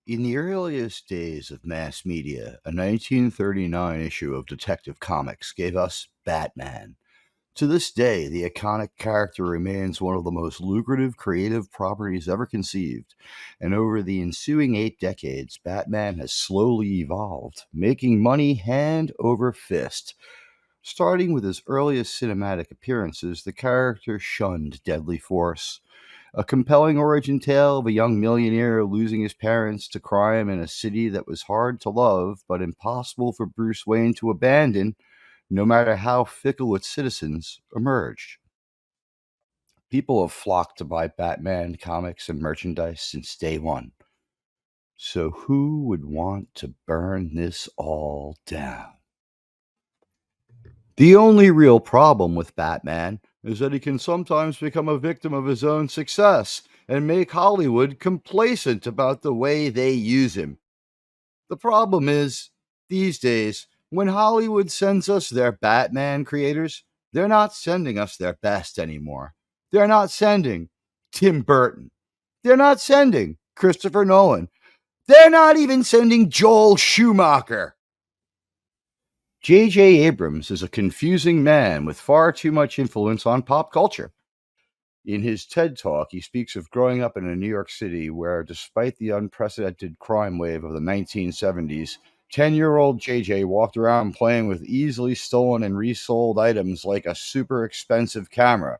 In the earliest days of mass media, a 1939 issue of Detective Comics gave us Batman. To this day, the iconic character remains one of the most lucrative creative properties ever conceived, and over the ensuing 8 decades, Batman has slowly evolved, making money hand over fist. Starting with his earliest cinematic appearances, the character shunned deadly force, a compelling origin tale of a young millionaire losing his parents to crime in a city that was hard to love but impossible for Bruce Wayne to abandon, no matter how fickle its citizens, emerged. People have flocked to buy Batman comics and merchandise since day one. So, who would want to burn this all down? The only real problem with Batman is that he can sometimes become a victim of his own success and make Hollywood complacent about the way they use him. The problem is, these days, when Hollywood sends us their Batman creators, they're not sending us their best anymore. They're not sending Tim Burton. They're not sending Christopher Nolan. They're not even sending Joel Schumacher. J.J. Abrams is a confusing man with far too much influence on pop culture. In his TED Talk, he speaks of growing up in a New York City where, despite the unprecedented crime wave of the 1970s, 10-year-old JJ walked around playing with easily stolen and resold items like a super expensive camera.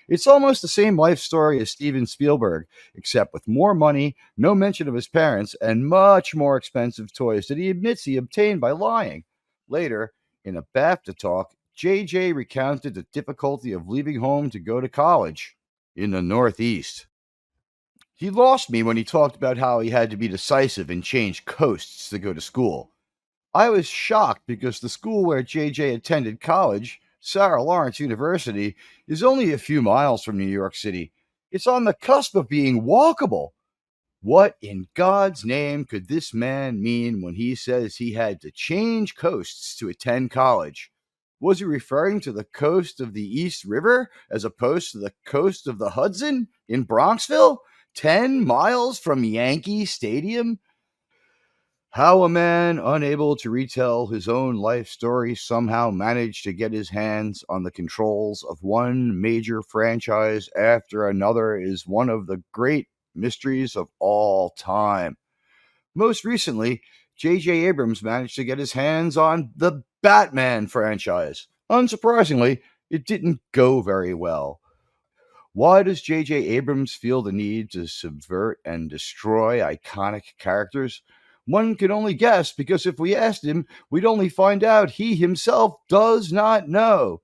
It's almost the same life story as Steven Spielberg, except with more money, no mention of his parents, and much more expensive toys that he admits he obtained by lying. Later, in a BAFTA talk, JJ recounted the difficulty of leaving home to go to college in the Northeast. He lost me when he talked about how he had to be decisive and change coasts to go to school. I was shocked because the school where JJ attended college, Sarah Lawrence University, is only a few miles from New York City. It's on the cusp of being walkable. What in God's name could this man mean when he says he had to change coasts to attend college? Was he referring to the coast of the East River as opposed to the coast of the Hudson in Bronxville, 10 miles from Yankee Stadium? How a man unable to retell his own life story somehow managed to get his hands on the controls of one major franchise after another is one of the great mysteries of all time. Most recently, J.J. Abrams managed to get his hands on the Batman franchise. Unsurprisingly, it didn't go very well. Why does J.J. Abrams feel the need to subvert and destroy iconic characters? One can only guess because if we asked him, we'd only find out he himself does not know.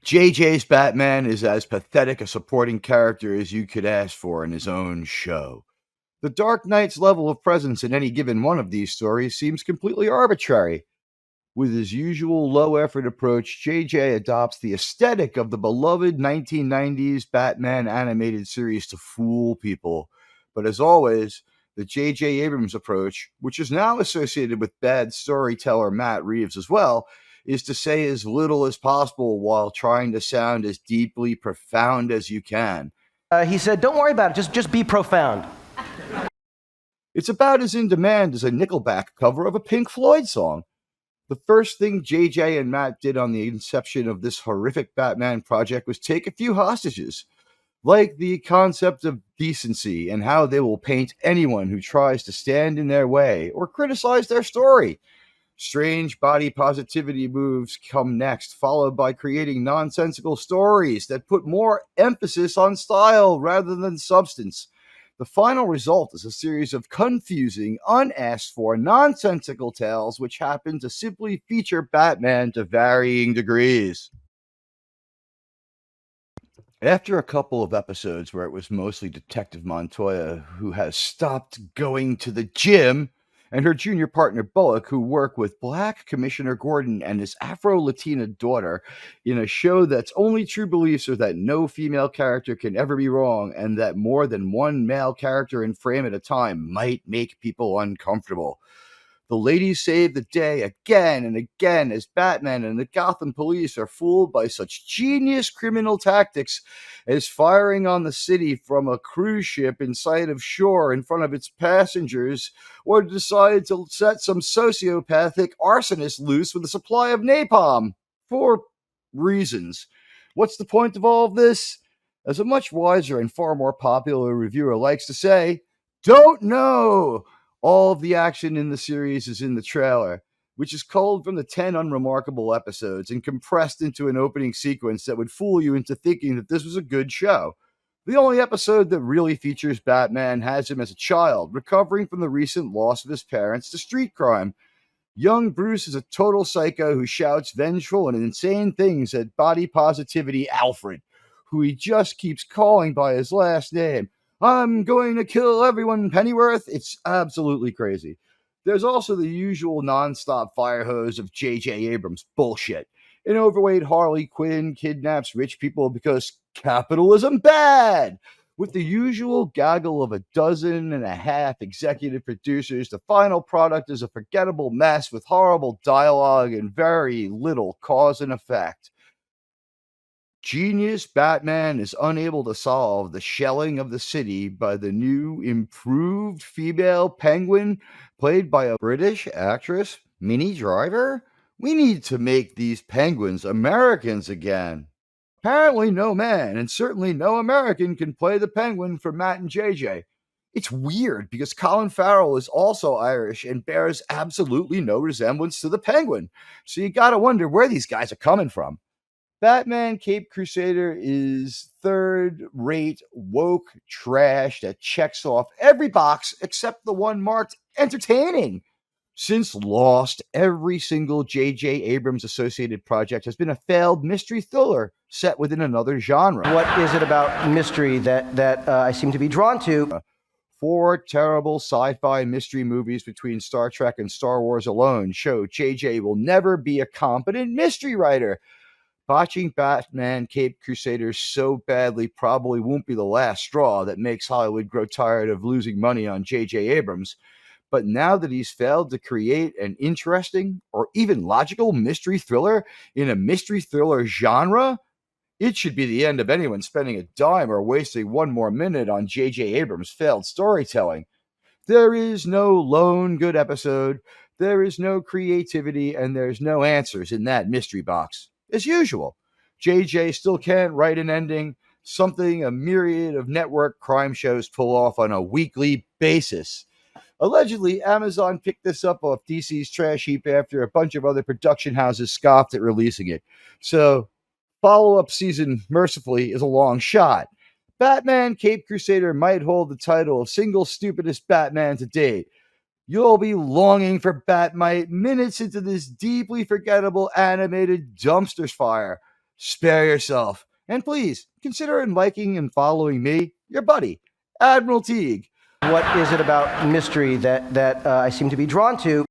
JJ's Batman is as pathetic a supporting character as you could ask for in his own show. The Dark Knight's level of presence in any given one of these stories seems completely arbitrary. With his usual low effort approach, JJ adopts the aesthetic of the beloved 1990s Batman animated series to fool people. But as always, the J.J. Abrams approach, which is now associated with bad storyteller Matt Reeves as well, is to say as little as possible while trying to sound as deeply profound as you can. He said, "Don't worry about it, just be profound." It's about as in demand as a Nickelback cover of a Pink Floyd song. The first thing JJ and Matt did on the inception of this horrific Batman project was take a few hostages, like the concept of decency and how they will paint anyone who tries to stand in their way or criticize their story. Strange body positivity moves come next, followed by creating nonsensical stories that put more emphasis on style rather than substance. The final result is a series of confusing, unasked for, nonsensical tales which happen to simply feature Batman to varying degrees. After a couple of episodes where it was mostly Detective Montoya who has stopped going to the gym, and her junior partner Bullock, who work with Black Commissioner Gordon and his Afro Latina daughter in a show that's only true beliefs are that no female character can ever be wrong and that more than one male character in frame at a time might make people uncomfortable. The ladies save the day again and again as Batman and the Gotham police are fooled by such genius criminal tactics as firing on the city from a cruise ship in sight of shore in front of its passengers, or decide to set some sociopathic arsonist loose with a supply of napalm. For reasons. What's the point of all of this? As a much wiser and far more popular reviewer likes to say, don't know! All of the action in the series is in the trailer, which is culled from the 10 unremarkable episodes and compressed into an opening sequence that would fool you into thinking that this was a good show. The only episode that really features Batman has him as a child, recovering from the recent loss of his parents to street crime. Young Bruce is a total psycho who shouts vengeful and insane things at body positivity Alfred, who he just keeps calling by his last name. I'm going to kill everyone, Pennyworth. It's absolutely crazy. There's also the usual nonstop fire hose of J.J. Abrams bullshit. An overweight Harley Quinn kidnaps rich people because capitalism bad, with the usual gaggle of a dozen and a half executive producers. The final product is a forgettable mess with horrible dialogue and very little cause and effect. Genius Batman is unable to solve the shelling of the city by the new improved female penguin played by a British actress, Minnie Driver. We need to make these penguins Americans again. Apparently, no man, and certainly no American, can play the penguin for Matt and JJ. It's weird because Colin Farrell is also Irish and bears absolutely no resemblance to the penguin. So you gotta wonder where these guys are coming from. Batman Cape Crusader is third rate woke trash that checks off every box except the one marked entertaining. Since Lost, every single J.J. Abrams associated project has been a failed mystery thriller set within another genre. What is it about mystery that I seem to be drawn to? 4 terrible sci-fi mystery movies between Star Trek and Star Wars alone show J.J. will never be a competent mystery writer. Botching Batman Cape Crusader so badly probably won't be the last straw that makes Hollywood grow tired of losing money on J.J. Abrams. But now that he's failed to create an interesting or even logical mystery thriller in a mystery thriller genre, it should be the end of anyone spending a dime or wasting one more minute on J.J. Abrams' failed storytelling. There is no lone good episode, there is no creativity, and there's no answers in that mystery box. As usual, JJ still can't write an ending, something a myriad of network crime shows pull off on a weekly basis. Allegedly, Amazon picked this up off DC's trash heap after a bunch of other production houses scoffed at releasing it. So, follow-up season, mercifully, is a long shot. Batman Cape Crusader might hold the title of single stupidest Batman to date. You'll be longing for Batmite minutes into this deeply forgettable animated dumpster fire. Spare yourself. And please, consider liking and following me, your buddy, Admiral Teague. What is it about mystery that I seem to be drawn to?